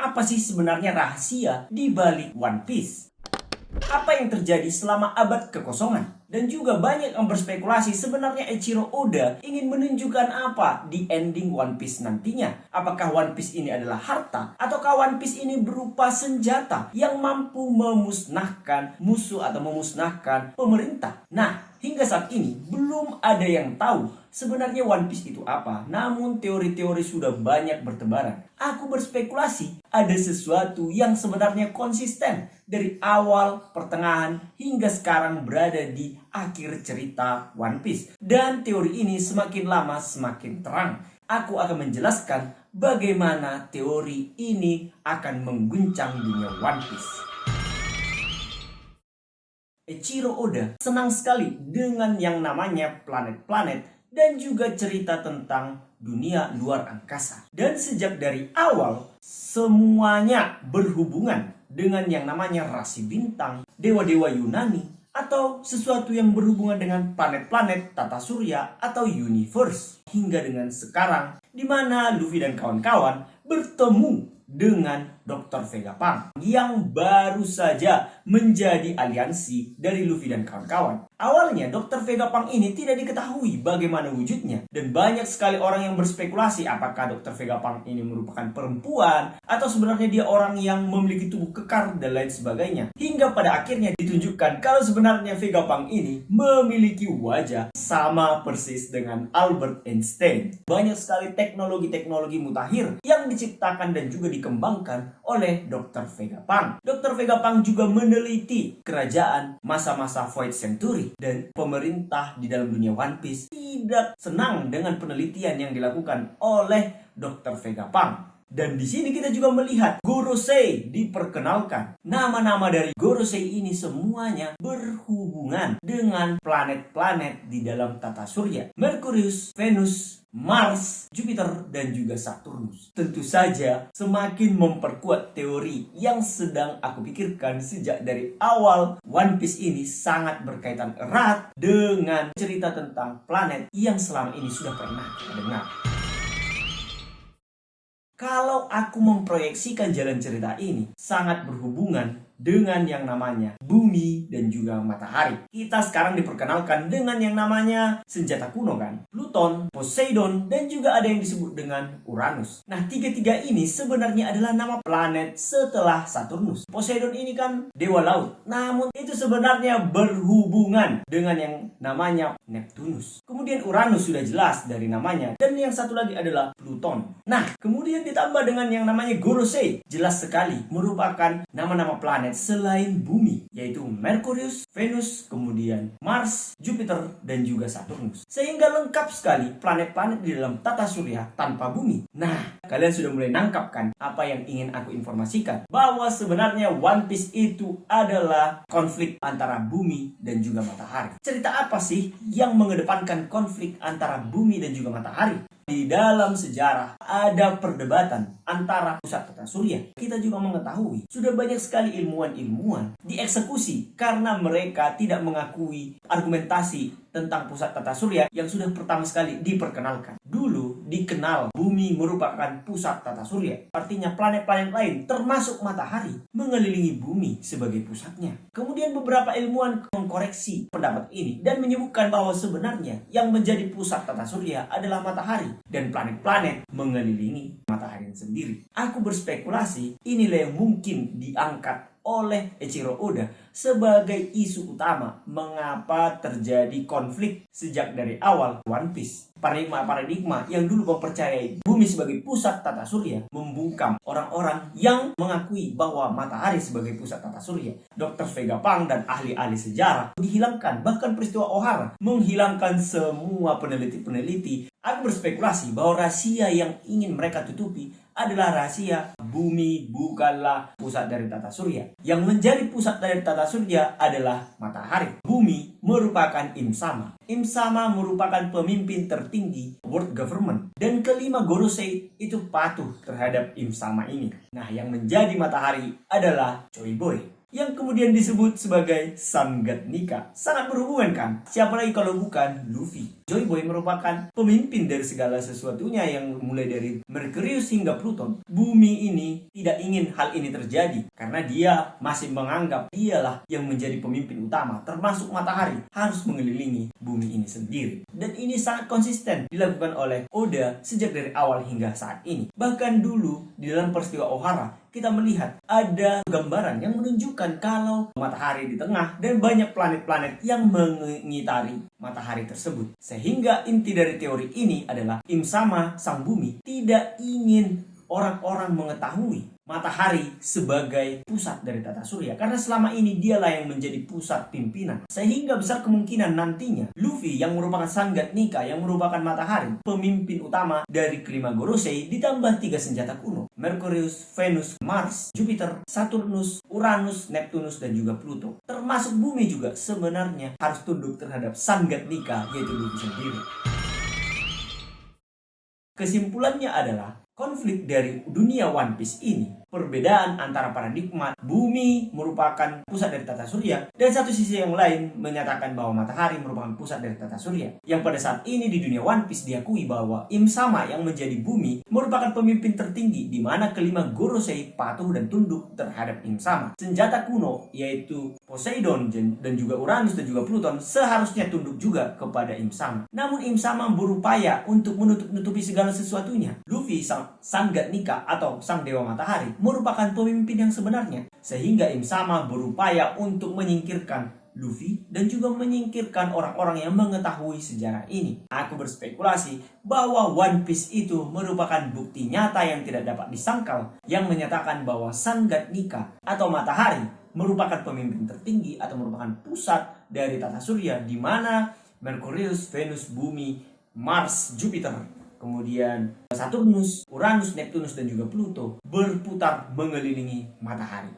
Apa sih sebenarnya rahasia di balik One Piece? Apa yang terjadi selama abad kekosongan? Dan juga banyak yang berspekulasi sebenarnya Eiichiro Oda ingin menunjukkan apa di ending One Piece nantinya. Apakah One Piece ini adalah harta? Ataukah One Piece ini berupa senjata yang mampu memusnahkan musuh atau memusnahkan pemerintah? Nah, hingga saat ini belum ada yang tahu sebenarnya One Piece itu apa. Namun teori-teori sudah banyak bertebaran. Aku berspekulasi ada sesuatu yang sebenarnya konsisten dari awal, pertengahan, hingga sekarang berada di akhir cerita One Piece. Dan teori ini semakin lama semakin terang. Aku akan menjelaskan bagaimana teori ini akan mengguncang dunia One Piece. Eiichiro Oda senang sekali dengan yang namanya planet-planet dan juga cerita tentang dunia luar angkasa. Dan sejak dari awal, semuanya berhubungan dengan yang namanya rasi bintang, dewa-dewa Yunani, atau sesuatu yang berhubungan dengan planet-planet, tata surya, atau universe. Hingga dengan sekarang, di mana Luffy dan kawan-kawan bertemu dengan Dr. Vegapunk yang baru saja menjadi aliansi dari Luffy dan kawan-kawan. Awalnya Dr. Vegapunk ini tidak diketahui bagaimana wujudnya, dan banyak sekali orang yang berspekulasi apakah Dr. Vegapunk ini merupakan perempuan atau sebenarnya dia orang yang memiliki tubuh kekar dan lain sebagainya. Hingga pada akhirnya ditunjukkan kalau sebenarnya Vegapunk ini memiliki wajah sama persis dengan Albert Einstein. Banyak sekali teknologi-teknologi mutakhir yang diciptakan dan juga dikembangkan oleh Dr. Vegapunk. Dr. Vegapunk juga meneliti kerajaan masa-masa Void Century, dan pemerintah di dalam dunia One Piece tidak senang dengan penelitian yang dilakukan oleh Dr. Vegapunk. Dan di sini kita juga melihat Gorosei diperkenalkan. Nama-nama dari Gorosei ini semuanya berhubungan dengan planet-planet di dalam tata surya. Merkurius, Venus, Mars, Jupiter, dan juga Saturnus. Tentu saja semakin memperkuat teori yang sedang aku pikirkan sejak dari awal. One Piece ini sangat berkaitan erat dengan cerita tentang planet yang selama ini sudah pernah kita dengar. Kalau aku memproyeksikan jalan cerita ini, sangat berhubungan dengan yang namanya bumi dan juga matahari. Kita sekarang diperkenalkan dengan yang namanya senjata kuno kan, Pluton, Poseidon, dan juga ada yang disebut dengan Uranus. Nah, tiga-tiga ini sebenarnya adalah nama planet setelah Saturnus. Poseidon ini kan dewa laut, namun itu sebenarnya berhubungan dengan yang namanya Neptunus. Kemudian Uranus sudah jelas dari namanya, dan yang satu lagi adalah Pluton. Nah, kemudian ditambah dengan yang namanya Gorosei, jelas sekali merupakan nama-nama planet selain bumi, yaitu Merkurius, Venus, kemudian Mars, Jupiter, dan juga Saturnus. Sehingga lengkap sekali planet-planet di dalam tata surya tanpa bumi. Nah, kalian sudah mulai nangkap kan apa yang ingin aku informasikan? Bahwa sebenarnya One Piece itu adalah konflik antara bumi dan juga matahari. Cerita apa sih yang mengedepankan konflik antara bumi dan juga matahari? Di dalam sejarah ada perdebatan antara pusat tata surya. Kita juga mengetahui sudah banyak sekali ilmuwan-ilmuwan dieksekusi karena mereka tidak mengakui argumentasi tentang pusat tata surya yang sudah pertama sekali diperkenalkan. Dulu dikenal bumi merupakan pusat tata surya. Artinya planet-planet lain termasuk matahari mengelilingi bumi sebagai pusatnya. Kemudian beberapa ilmuwan mengkoreksi pendapat ini dan menyebutkan bahwa sebenarnya yang menjadi pusat tata surya adalah matahari dan planet-planet mengelilingi matahari sendiri. Aku berspekulasi inilah yang mungkin diangkat oleh Eiichiro Oda sebagai isu utama mengapa terjadi konflik sejak dari awal One Piece. Paradigma yang dulu mempercayai bumi sebagai pusat tata surya membungkam orang-orang yang mengakui bahwa matahari sebagai pusat tata surya. Dr. Vegapunk dan ahli-ahli sejarah dihilangkan, bahkan peristiwa Ohara menghilangkan semua peneliti-peneliti. Aku berspekulasi bahwa rahasia yang ingin mereka tutupi adalah rahasia bumi bukanlah pusat dari tata surya. Yang menjadi pusat dari tata surya adalah matahari. Bumi merupakan Im-sama. Im-sama merupakan pemimpin tertinggi world government. Dan kelima Gorosei itu patuh terhadap Im-sama ini. Nah, yang menjadi matahari adalah Choi Boy, yang kemudian disebut sebagai Sun God Nika. Sangat berhubungan kan? Siapa lagi kalau bukan Luffy. Joy Boy merupakan pemimpin dari segala sesuatunya, yang mulai dari Merkurius hingga Pluton. Bumi ini tidak ingin hal ini terjadi karena dia masih menganggap dialah yang menjadi pemimpin utama, termasuk matahari harus mengelilingi bumi ini sendiri. Dan ini sangat konsisten dilakukan oleh Oda sejak dari awal hingga saat ini. Bahkan dulu di dalam peristiwa Ohara kita melihat ada gambaran yang menunjukkan kalau matahari di tengah dan banyak planet-planet yang mengitari matahari tersebut. Sehingga inti dari teori ini adalah Im Sama, sang bumi, tidak ingin orang-orang mengetahui matahari sebagai pusat dari tata surya, karena selama ini dialah yang menjadi pusat pimpinan. Sehingga besar kemungkinan nantinya Luffy yang merupakan Sangat Nika, yang merupakan matahari, pemimpin utama dari kelima Gorosei, ditambah 3 senjata kuno, Merkurius, Venus, Mars, Jupiter, Saturnus, Uranus, Neptunus, dan juga Pluto. Termasuk bumi juga sebenarnya harus tunduk terhadap Sangat Nika, yaitu Luffy sendiri. Kesimpulannya adalah konflik dari dunia One Piece ini, perbedaan antara paradigma bumi merupakan pusat dari tata surya, dan satu sisi yang lain menyatakan bahwa matahari merupakan pusat dari tata surya. Yang pada saat ini di dunia One Piece diakui bahwa Im Sama yang menjadi bumi merupakan pemimpin tertinggi, di mana kelima Gorosei patuh dan tunduk terhadap Im Sama. Senjata kuno yaitu Poseidon dan juga Uranus dan juga Pluton seharusnya tunduk juga kepada Im Sama. Namun Im Sama berupaya untuk menutup-nutupi segala sesuatunya. Luffy, Sangat Nika atau sang dewa matahari, merupakan pemimpin yang sebenarnya, sehingga Im Sama berupaya untuk menyingkirkan Luffy dan juga menyingkirkan orang-orang yang mengetahui sejarah ini. Aku berspekulasi bahwa One Piece itu merupakan bukti nyata yang tidak dapat disangkal, yang menyatakan bahwa Sangat Nika atau matahari merupakan pemimpin tertinggi atau merupakan pusat dari tata surya, di mana Merkurius, Venus, Bumi, Mars, Jupiter, kemudian Saturnus, Uranus, Neptunus, dan juga Pluto berputar mengelilingi matahari.